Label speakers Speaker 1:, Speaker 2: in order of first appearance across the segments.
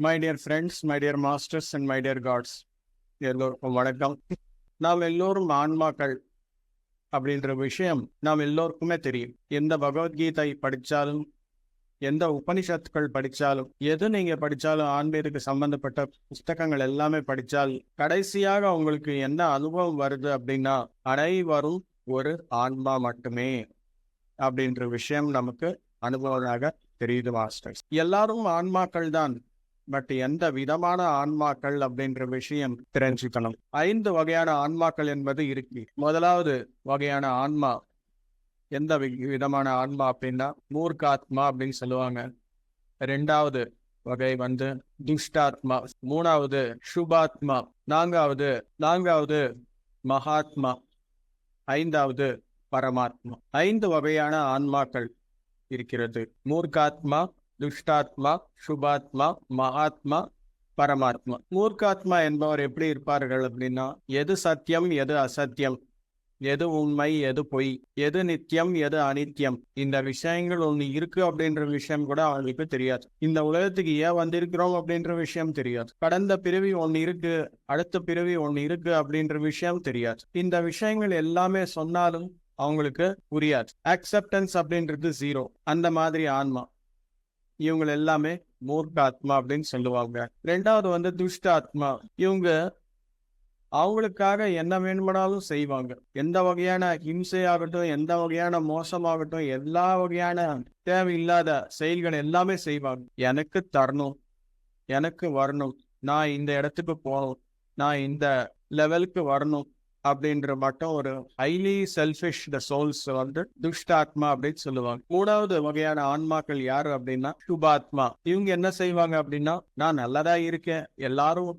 Speaker 1: My dear friends, my dear masters and my dear gods, எல்லோருக்கும் வணக்கம். நாம் எல்லோரும் ஆன்மாக்கள் அப்படின்ற விஷயம் நாம் எல்லோருக்குமே தெரியும். எந்த பகவத்கீதை படித்தாலும், எந்த உபனிஷத்துக்கள் படித்தாலும், எது நீங்க படித்தாலும், ஆன்மீகத்துக்கு சம்பந்தப்பட்ட புஸ்தகங்கள் எல்லாமே படித்தால் கடைசியாக உங்களுக்கு என்ன அனுபவம் வருது அப்படின்னா, அனைவரும் ஒரு ஆன்மா மட்டுமே அப்படின்ற விஷயம் நமக்கு அனுபவமாக தெரியுது மாஸ்டர்ஸ். எல்லாரும் ஆன்மாக்கள் தான், பட் எந்த விதமான ஆன்மாக்கள் அப்படின்ற விஷயம் தெரிஞ்சுக்கணும். 5 வகையான ஆன்மாக்கள் என்பது இருக்கு. முதலாவது வகையான ஆன்மா எந்த விதமான ஆன்மா அப்படின்னா மூர்க்காத்மா அப்படின்னு சொல்லுவாங்க. 2வது வகை துஷ்டாத்மா. 3வது சுபாத்மா. 4வது மகாத்மா. 5வது பரமாத்மா. 5 வகையான ஆன்மாக்கள் இருக்கிறது. மூர்க்காத்மா, துஷ்டாத்மா, சுபாத்மா, மகாத்மா, பரமாத்மா. மூர்க்காத்மா என்பவர் எப்படி இருப்பார்கள் அப்படின்னா, எது சத்தியம், எது அசத்தியம், எது உண்மை, எது பொய், எது நித்தியம், எது அனித்தியம், இந்த விஷயங்கள் ஒண்ணு இருக்கு அப்படின்ற விஷயம் கூட அவங்களுக்கு தெரியாது. இந்த உலகத்துக்கு ஏன் வந்திருக்கிறோம் அப்படின்ற விஷயம் தெரியாது. கடந்த பிறவி ஒண்ணு இருக்கு, அடுத்த பிறவி ஒண்ணு இருக்கு அப்படின்ற விஷயம் தெரியாது. இந்த விஷயங்கள் எல்லாமே சொன்னாலும் அவங்களுக்கு புரியாது. அக்செப்டன்ஸ் அப்படின்றது 0. அந்த மாதிரி ஆன்மா இவங்க எல்லாமே மூர்க்காத்மா அப்படின்னு சொல்லுவாங்க. 2வது துஷ்டாத்மா. இவங்க அவங்களுக்காக என்ன வேணுமானாலும் செய்வாங்க. எந்த வகையான ஹிம்சையாகட்டும், எந்த வகையான மோசமாகட்டும், எல்லா வகையான தேவையில்லாத செயல்கள் எல்லாமே செய்வாங்க. எனக்கு தரணும், எனக்கு வரணும், நான் இந்த இடத்துக்கு போகணும், நான் இந்த லெவலுக்கு வரணும் அப்படின்ற மட்டும் ஒரு ஹைலி செல்ஃபிஷ் சோல்ஸ் துஷ்டாத்மா அப்படின்னு சொல்லுவாங்க. 3வது வகையான ஆன்மாக்கள் யாரு அப்படின்னா சுபாத்மா. இவங்க என்ன செய்வாங்க அப்படின்னா, நான் நல்லதா இருக்கேன், எல்லாரும்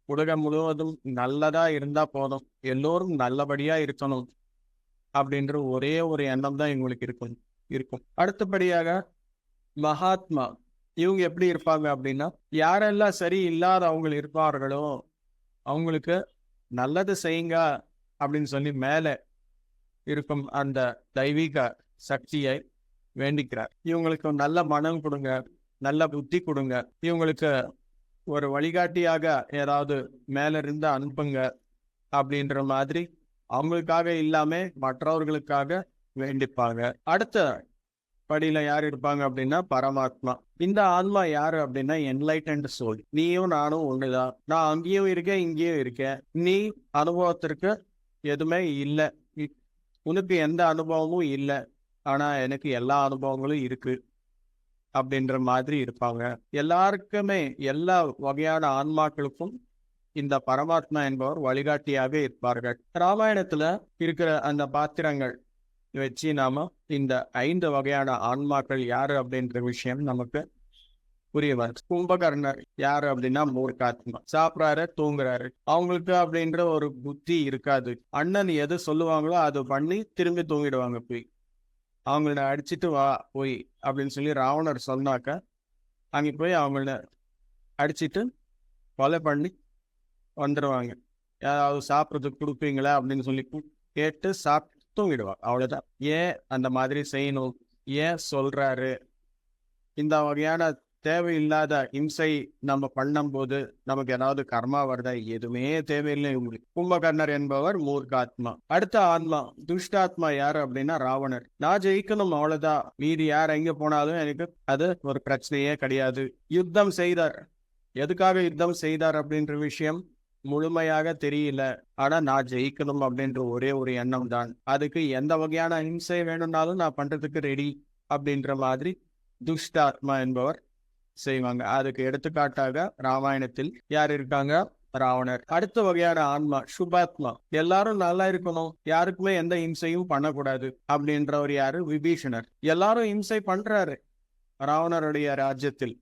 Speaker 1: உலகம் முழுவதும் நல்லதா இருந்தா போதும், எல்லோரும் நல்லபடியா இருக்கணும் அப்படின்ற ஒரே ஒரு எண்ணம் தான் இவங்களுக்கு இருக்கும். அடுத்தபடியாக மகாத்மா. இவங்க எப்படி இருப்பாங்க அப்படின்னா, யாரெல்லாம் சரி இல்லாத அவங்க இருப்பார்களோ அவங்களுக்கு நல்லது செய்யுங்க அப்படின்னு சொல்லி மேல இருக்கும் அந்த தெய்வீக சக்தியை வேண்டிக்கிறார். இவங்களுக்கு நல்ல மனம் கொடுங்க, நல்ல புத்தி கொடுங்க, இவங்களுக்கு ஒரு வழிகாட்டியாக ஏதாவது மேல இருந்து அனுப்புங்க அப்படின்ற மாதிரி அவங்களுக்காக இல்லாம மற்றவர்களுக்காக வேண்டிப்பாங்க. அடுத்த படியில யார் இருப்பாங்க அப்படின்னா பரமாத்மா. இந்த ஆன்மா யாரு அப்படின்னா என்லைட்டன்ட் சோல். நீயும் நானும் ஒண்ணுதான், நான் அங்கேயும் இருக்கேன், இங்கேயும் இருக்கேன், நீ அனுபவத்திற்கு எதுவுமே இல்லை, உனக்கு எந்த அனுபவமும் இல்லை, ஆனா எனக்கு எல்லா அனுபவங்களும் இருக்கு அப்படின்ற மாதிரி இருப்பாங்க. எல்லாருக்குமே, எல்லா வகையான ஆன்மாக்களுக்கும் இந்த பரமாத்மா என்பவர் வழிகாட்டியாக இருப்பார்கள். ராமாயணத்துல இருக்கிற அந்த பாத்திரங்கள் வச்சு நாம இந்த 5 வகையான ஆன்மாக்கள் யாரு அப்படின்ற விஷயம் நமக்கு புரியுவார். கும்பகர்ணர் யாரு அப்படின்னா மூர்க்காத்மா. சாப்பிடாரு, தூங்குறாரு, அவங்களுக்கு அப்படின்ற ஒரு புத்தி இருக்காது. அண்ணன் எது சொல்லுவாங்களோ அது பண்ணி திரும்பி தூங்கிடுவாங்க. போய் அவங்கள அடிச்சுட்டு வா போய் அப்படின்னு சொல்லி ராவணர் சொன்னாக்க அங்கே போய் அவங்கள அடிச்சுட்டு கொலை பண்ணி வந்துடுவாங்க. யாராவது சாப்பிட்றதுக்கு கொடுப்பீங்களா அப்படின்னு சொல்லி கேட்டு சாப்பிட்டு தூங்கிடுவாங்க. அவ்வளவுதான். ஏன் அந்த மாதிரி செய்யணும், ஏன் சொல்றாரு? இந்த வகையான தேவையில்லாத இம்சை நம்ம பண்ணும் போது நமக்கு ஏதாவது கர்மா வருதா? எதுவுமே தேவையில்லை உங்களுக்கு. கும்பகர்ணர் என்பவர் மூர்க்காத்மா. அடுத்த ஆன்மா துஷ்டாத்மா யாரு அப்படின்னா ராவணர். நான் ஜெயிக்கணும், அவ்வளவுதான், மீதி யார் எங்க போனாலும் எனக்கு அது ஒரு பிரச்சனையே கிடையாது. யுத்தம் செய்தார். எதுக்காக யுத்தம் செய்தார் அப்படின்ற விஷயம் முழுமையாக தெரியல, ஆனா நான் ஜெயிக்கணும் அப்படின்ற ஒரே ஒரு எண்ணம் தான். அதுக்கு எந்த வகையான ஹிம்சை வேணும்னாலும் நான் பண்றதுக்கு ரெடி அப்படின்ற மாதிரி துஷ்டாத்மா என்பவர் செய்வாங்க. அதுக்கு எடுத்துக்காட்டாக ராமாயணத்தில் யார் இருக்காங்க? ராவணர். அடுத்த வகையான ஆன்மா சுபாத்மா. எல்லாரும் நல்லா இருக்கணும், யாருக்குமே எந்த இம்சையும் பண்ணக்கூடாது அப்படின்றவர் யாரு? விபீஷணர். எல்லாரும் இம்சை பண்றாரு ராவணருடைய ராஜ்யத்தில்,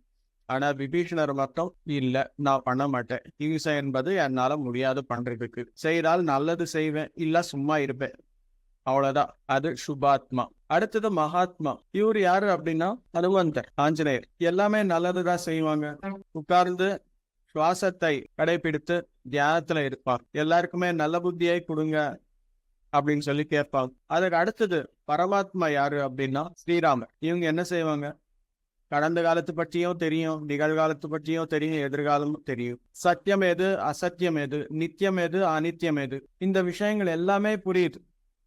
Speaker 1: ஆனா விபீஷணர் மட்டும் இல்ல, நான் பண்ண மாட்டேன், இம்சை என்பது என்னால முடியாது பண்றதுக்கு, செய்தால் நல்லது செய்வேன், இல்ல சும்மா இருப்பேன், அவ்வளவுதான். அது சுபாத்மா. அடுத்தது மகாத்மா. இவர் யாரு அப்படின்னா ஹனுமந்தர், ஆஞ்சநேயர். எல்லாமே நல்லதுதான் செய்வாங்க. உட்கார்ந்து சுவாசத்தை கடைபிடித்து தியானத்துல இருப்பார். எல்லாருக்குமே நல்ல புத்தியை கொடுங்க அப்படின்னு சொல்லி கேட்பாங்க. அதுக்கு அடுத்தது பரமாத்மா யாரு அப்படின்னா ஸ்ரீராமர். இவங்க என்ன செய்வாங்க? கடந்த காலத்து பற்றியும் தெரியும், நிகழ்காலத்து பற்றியும் தெரியும், எதிர்காலமும் தெரியும். சத்தியம் எது, அசத்தியம் எது, நித்தியம் எது, அனித்தியம் எது, இந்த விஷயங்கள் எல்லாமே புரியுது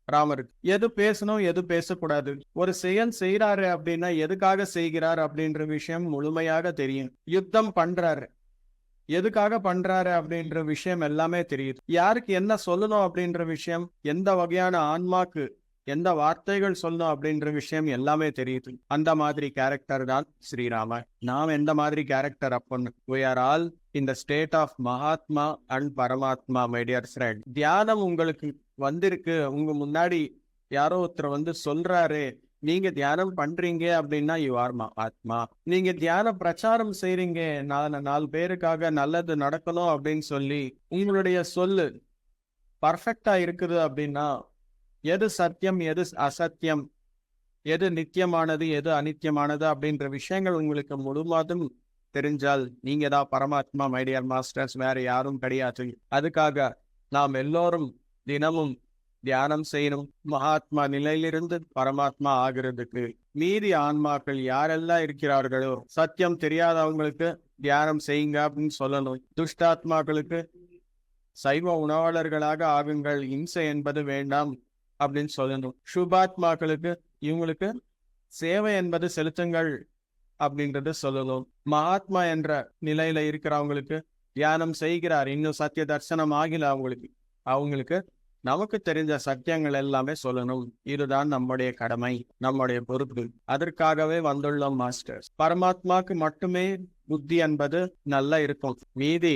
Speaker 1: ராமருக்கு. எது பேசணும், எது பேசக்கூடாது, ஒரு செயல் செய்யறாரு அப்படின்னா எதுக்காக செய்கிறார் அப்படின்ற விஷயம் முழுமையாக தெரியும். யுத்தம் பண்றாரு, எதுக்காக பண்றாரு அப்படின்ற விஷயம் எல்லாமே தெரியுது. யாருக்கு என்ன சொல்லணும் அப்படின்ற விஷயம், எந்த வகையான ஆன்மாக்கு எந்த வார்த்தைகள் சொல்லணும் அப்படின்ற விஷயம் எல்லாமே தெரியுது. அந்த மாதிரி கேரக்டர் தான் ஸ்ரீராமர். நாம் எந்த மாதிரி கேரக்டர் அப்படின்னு, we are all in the state of Mahatma and பரமாத்மா, my dear friend. தியானம் உங்களுக்கு வந்திருக்கு, உங்க முன்னாடி யாரோ ஒருத்தர் சொல்றாரு, நீங்க தியானம் பண்றீங்க அப்படின்னா யூ ஆர் மகாத்மா. நீங்க தியான பிரச்சாரம் செய்றீங்க, 4 பேருக்காக நல்லது நடக்கணும் அப்படின்னு சொல்லி உங்களுடைய சொல்லு பர்ஃபெக்டா இருக்குது அப்படின்னா, எது சத்தியம், எது அசத்தியம், எது நித்தியமானது, எது அனித்தியமானது அப்படின்ற விஷயங்கள் உங்களுக்கு முழுவதும் தெரிஞ்சால் நீங்க தான் பரமாத்மா, மை டியர் மாஸ்டர்ஸ், வேற யாரும் கிடையாது. அதுக்காக நாம் எல்லோரும் தினமும் தியானம் செய்யணும். மகாத்மா நிலையிலிருந்து பரமாத்மா ஆகிறதுக்கு மீதி ஆன்மாக்கள் யாரெல்லாம் இருக்கிறார்களோ, சத்தியம் தெரியாதவங்களுக்கு தியானம் செய்யுங்க அப்படின்னு சொல்லணும். துஷ்டாத்மாக்களுக்கு சைவ உணவாளர்களாக ஆகுங்கள், இம்சை என்பது வேண்டாம் அப்படின்னு சொல்லணும். சுபாத்மாக்களுக்கு இவங்களுக்கு சேவை என்பது செலுத்துங்கள் அப்படின்றது சொல்லணும். மகாத்மா என்ற நிலையில இருக்கிறவங்களுக்கு தியானம் செய்கிறார், இன்னும் சத்திய தரிசனம் ஆகல அவங்களுக்கு நமக்கு தெரிஞ்ச சத்தியங்கள் எல்லாமே சொல்லணும். இதுதான் நம்முடைய கடமை, நம்முடைய பொறுப்பு. அதற்காகவே வந்துள்ளோம் மாஸ்டர்ஸ். பரமாத்மாக்கு மட்டுமே புத்தி என்பது நல்லா இருக்கும், மீதி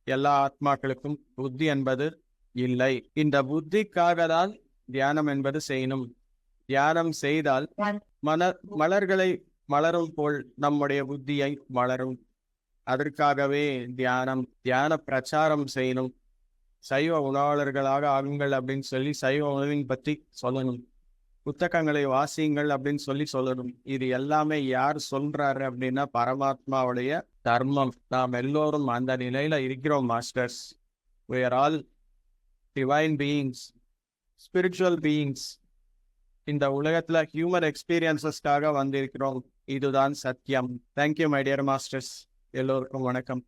Speaker 1: எல்லா ஆத்மாக்களுக்கும் புத்தி என்பது இல்லை. இந்த புத்திக்காக தான் தியானம் என்பது செய்யணும். தியானம் செய்தால் மலர்களை மலரும் போல் நம்முடைய புத்தியை வளரும். அதற்காகவே தியான பிரச்சாரம் செய்யணும். சைவ உணவாளர்களாக ஆகுங்கள் அப்படின்னு சொல்லி சைவ உணவின் பற்றி சொல்லணும். புத்தகங்களை வாசியுங்கள் அப்படின்னு சொல்லணும். இது எல்லாமே யார் சொல்றாரு அப்படின்னா பரமாத்மாவுடைய தர்மம். நாம் எல்லோரும் அந்த நிலையில இருக்கிறோம் masters. we are all divine beings, spiritual beings. இந்த உலகத்துல ஹியூமன் எக்ஸ்பீரியன்சஸ்க்காக வந்திருக்கிறோம். இதுதான் சத்தியம். Thank you my dear masters. எல்லோருக்கும் வணக்கம்.